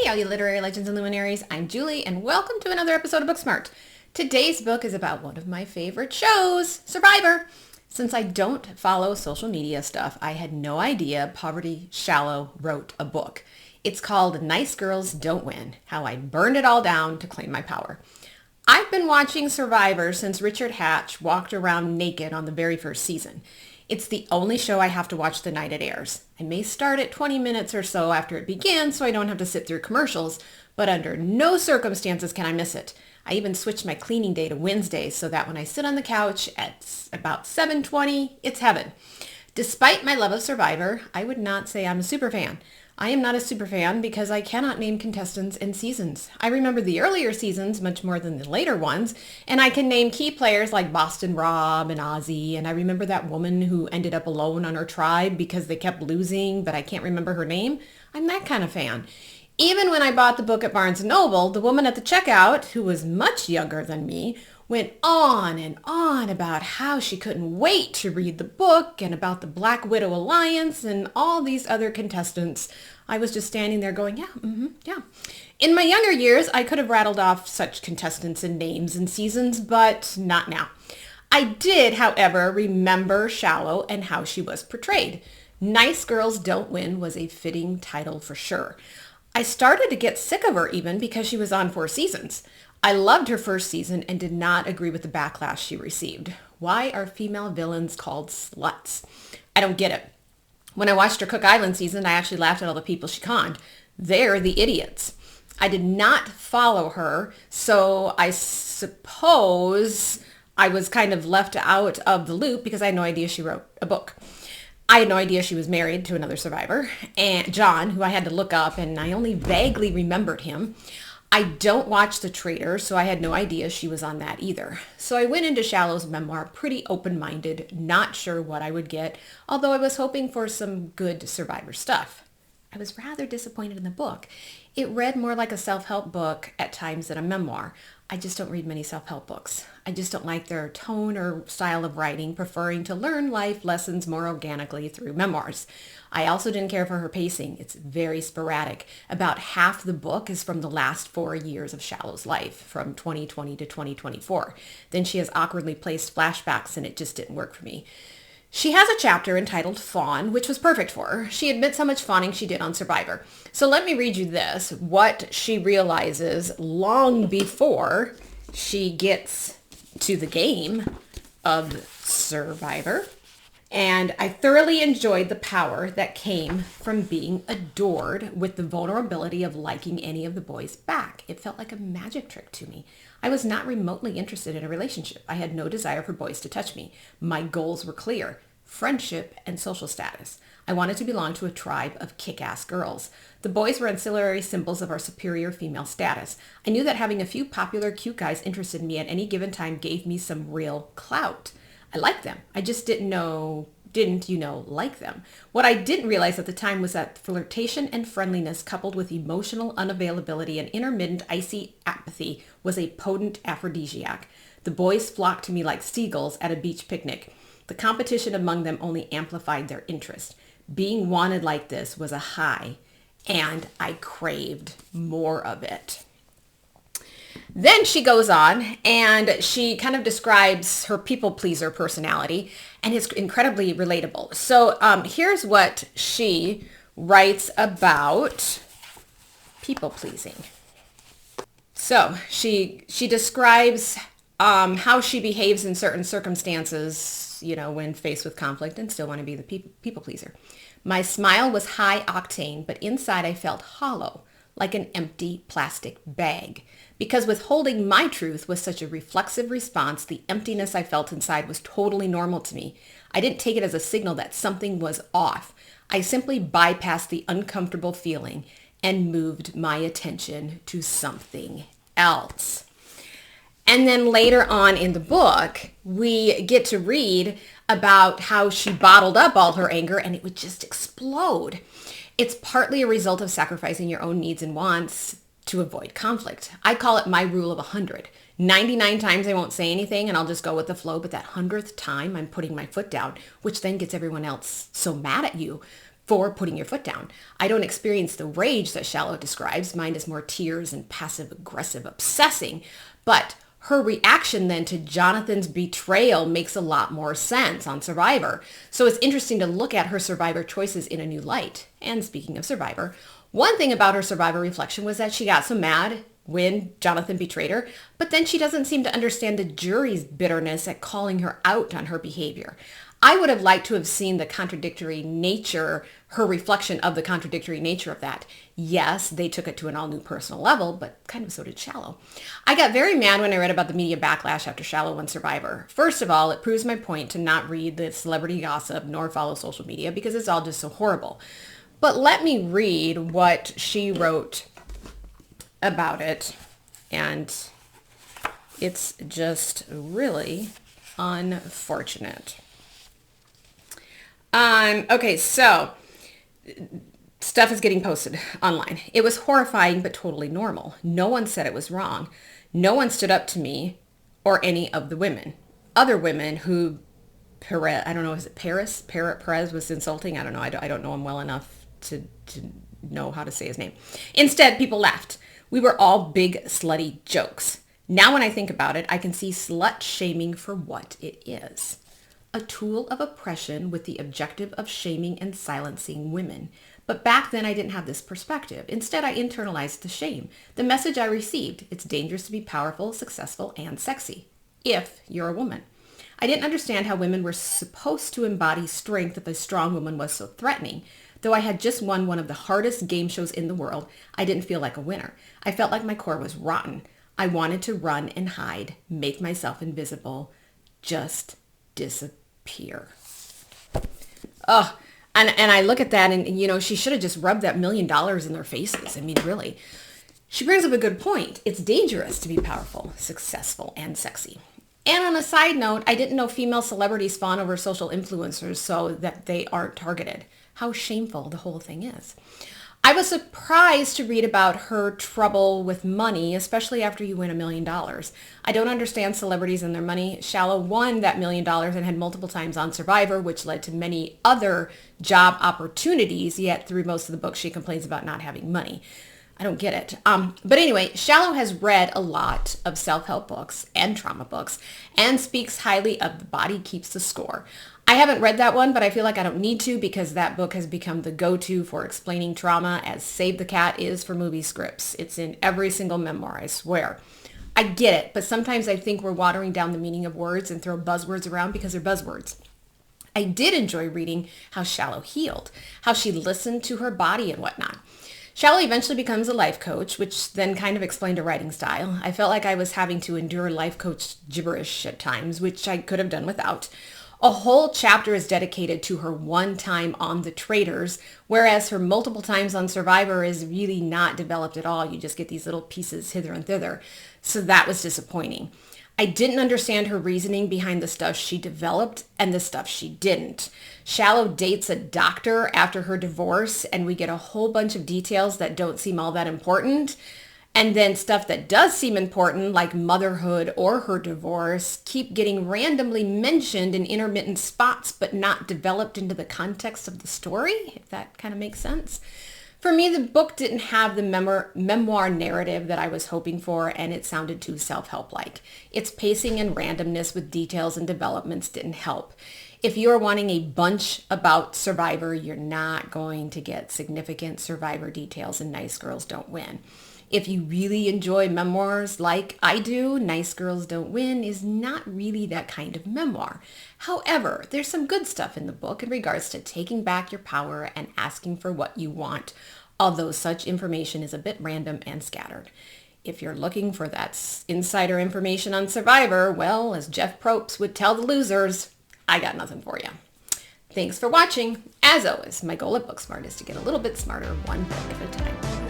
all you literary legends and luminaries. I'm Julie, and welcome to another episode of Booksmart. Today's book is about one of my favorite shows, Survivor. Since I don't follow social media stuff, I had no idea Parvati Shallow wrote a book. It's called Nice Girls Don't Win, How I Burned It All Down to Claim My Power. I've been watching Survivor since Richard Hatch walked around naked on the very first season. It's the only show I have to watch the night it airs. I may start at 20 minutes or so after it begins so I don't have to sit through commercials, but under no circumstances can I miss it. I even switched my cleaning day to Wednesdays so that when I sit on the couch at about 7:20, it's heaven. Despite my love of Survivor, I would not say I'm a super fan. I am not a super fan because I cannot name contestants and seasons. I remember the earlier seasons much more than the later ones, and I can name key players like Boston Rob and Ozzy, and I remember that woman who ended up alone on her tribe because they kept losing, but I can't remember her name. I'm that kind of fan. Even when I bought the book at Barnes & Noble, the woman at the checkout, who was much younger than me, went on and on about how she couldn't wait to read the book and about the Black Widow Alliance and all these other contestants. I was just standing there going, yeah. In my younger years, I could have rattled off such contestants and names and seasons, but not now. I did, however, remember Shallow and how she was portrayed. Nice Girls Don't Win was a fitting title for sure. I started to get sick of her even because she was on 4 seasons. I loved her first season and did not agree with the backlash she received. Why are female villains called sluts? I don't get it. When I watched her Cook Island season, I actually laughed at all the people she conned. They're the idiots. I did not follow her, so I suppose I was kind of left out of the loop because I had no idea she wrote a book. I had no idea she was married to another survivor, and John, who I had to look up, and I only vaguely remembered him. I don't watch The Traitor, so I had no idea she was on that either. So I went into Shallow's memoir pretty open-minded, not sure what I would get, although I was hoping for some good Survivor stuff. I was rather disappointed in the book. It read more like a self-help book at times than a memoir. I just don't read many self-help books. I just don't like their tone or style of writing, preferring to learn life lessons more organically through memoirs. I also didn't care for her pacing. It's very sporadic. About half the book is from the last 4 years of Shallow's life, from 2020 to 2024. Then she has awkwardly placed flashbacks and it just didn't work for me. She has a chapter entitled Fawn, which was perfect for her. She admits how much fawning she did on Survivor. So let me read you this, what she realizes long before she gets to the game of Survivor. And I thoroughly enjoyed the power that came from being adored with the vulnerability of liking any of the boys back. It felt like a magic trick to me. I was not remotely interested in a relationship. I had no desire for boys to touch me. My goals were clear: friendship and social status. I wanted to belong to a tribe of kick-ass girls. The boys were ancillary symbols of our superior female status. I knew that having a few popular cute guys interested in me at any given time gave me some real clout. I liked them. I just didn't like them. What I didn't realize at the time was that flirtation and friendliness coupled with emotional unavailability and intermittent icy apathy was a potent aphrodisiac. The boys flocked to me like seagulls at a beach picnic. The competition among them only amplified their interest. Being wanted like this was a high, and I craved more of it. Then she goes on and she kind of describes her people pleaser personality, and it's incredibly relatable. So here's what she writes about people pleasing. So she describes how she behaves in certain circumstances, when faced with conflict and still want to be the people pleaser. My smile was high octane, but inside I felt hollow, like an empty plastic bag. Because withholding my truth was such a reflexive response, the emptiness I felt inside was totally normal to me. I didn't take it as a signal that something was off. I simply bypassed the uncomfortable feeling and moved my attention to something else. And then later on in the book, we get to read about how she bottled up all her anger and it would just explode. It's partly a result of sacrificing your own needs and wants to avoid conflict. I call it my rule of 100. 99 times I won't say anything and I'll just go with the flow, but that 100th time I'm putting my foot down, which then gets everyone else so mad at you. for putting your foot down. I don't experience the rage that Shallow describes. Mine is more tears and passive-aggressive obsessing. But her reaction then to Jonathan's betrayal makes a lot more sense on Survivor. So it's interesting to look at her Survivor choices in a new light. And speaking of Survivor, one thing about her Survivor reflection was that she got so mad when Jonathan betrayed her, but then she doesn't seem to understand the jury's bitterness at calling her out on her behavior. I would have liked to have seen the contradictory nature, her reflection of the contradictory nature of that. Yes, they took it to an all-new personal level, but kind of so did Shallow. I got very mad when I read about the media backlash after Shallow won Survivor. First of all, it proves my point to not read the celebrity gossip nor follow social media because it's all just so horrible. But let me read what she wrote about it, and it's just really unfortunate. Okay, so stuff is getting posted online. It was horrifying, but totally normal. No one said it was wrong. No one stood up to me or any of the women. Other women who, Perez, I don't know, is it Perez? Perez was insulting. I don't know. I don't know him well enough to know how to say his name. Instead, people laughed. We were all big slutty jokes. Now when I think about it, I can see slut shaming for what it is. A tool of oppression with the objective of shaming and silencing women. But back then I didn't have this perspective. Instead, I internalized the shame. The message I received, it's dangerous to be powerful, successful, and sexy, if you're a woman. I didn't understand how women were supposed to embody strength if a strong woman was so threatening. Though I had just won one of the hardest game shows in the world, I didn't feel like a winner. I felt like my core was rotten. I wanted to run and hide, make myself invisible, just disappear. Ugh. And I look at that and, you know, she should have just rubbed that $1 million in their faces. I mean, really. She brings up a good point. It's dangerous to be powerful, successful, and sexy. And on a side note, I didn't know female celebrities fawn over social influencers so that they aren't targeted. How shameful the whole thing is. I was surprised to read about her trouble with money, especially after you win $1 million. I don't understand celebrities and their money. Shallow won that $1 million and had multiple times on Survivor, which led to many other job opportunities, yet through most of the book she complains about not having money. I don't get it. But anyway, Shallow has read a lot of self-help books and trauma books and speaks highly of The Body Keeps the Score. I haven't read that one, but I feel like I don't need to because that book has become the go-to for explaining trauma as Save the Cat is for movie scripts. It's in every single memoir, I swear. I get it, but sometimes I think we're watering down the meaning of words and throw buzzwords around because they're buzzwords. I did enjoy reading how Shallow healed, how she listened to her body and whatnot. Shallow eventually becomes a life coach, which then kind of explained her writing style. I felt like I was having to endure life coach gibberish at times, which I could have done without. A whole chapter is dedicated to her one time on The Traitors, whereas her multiple times on Survivor is really not developed at all. You just get these little pieces hither and thither. So that was disappointing. I didn't understand her reasoning behind the stuff she developed and the stuff she didn't. Shallow dates a doctor after her divorce, and we get a whole bunch of details that don't seem all that important. And then stuff that does seem important, like motherhood or her divorce, keep getting randomly mentioned in intermittent spots, but not developed into the context of the story, if that kind of makes sense. For me, the book didn't have the memoir narrative that I was hoping for, and it sounded too self-help-like. Its pacing and randomness with details and developments didn't help. If you're wanting a bunch about Survivor, you're not going to get significant Survivor details, and Nice Girls Don't Win. If you really enjoy memoirs like I do, Nice Girls Don't Win is not really that kind of memoir. However, there's some good stuff in the book in regards to taking back your power and asking for what you want, although such information is a bit random and scattered. If you're looking for that insider information on Survivor, well, as Jeff Probst would tell the losers, I got nothing for you. Thanks for watching. As always, my goal at Booksmart is to get a little bit smarter one book at a time.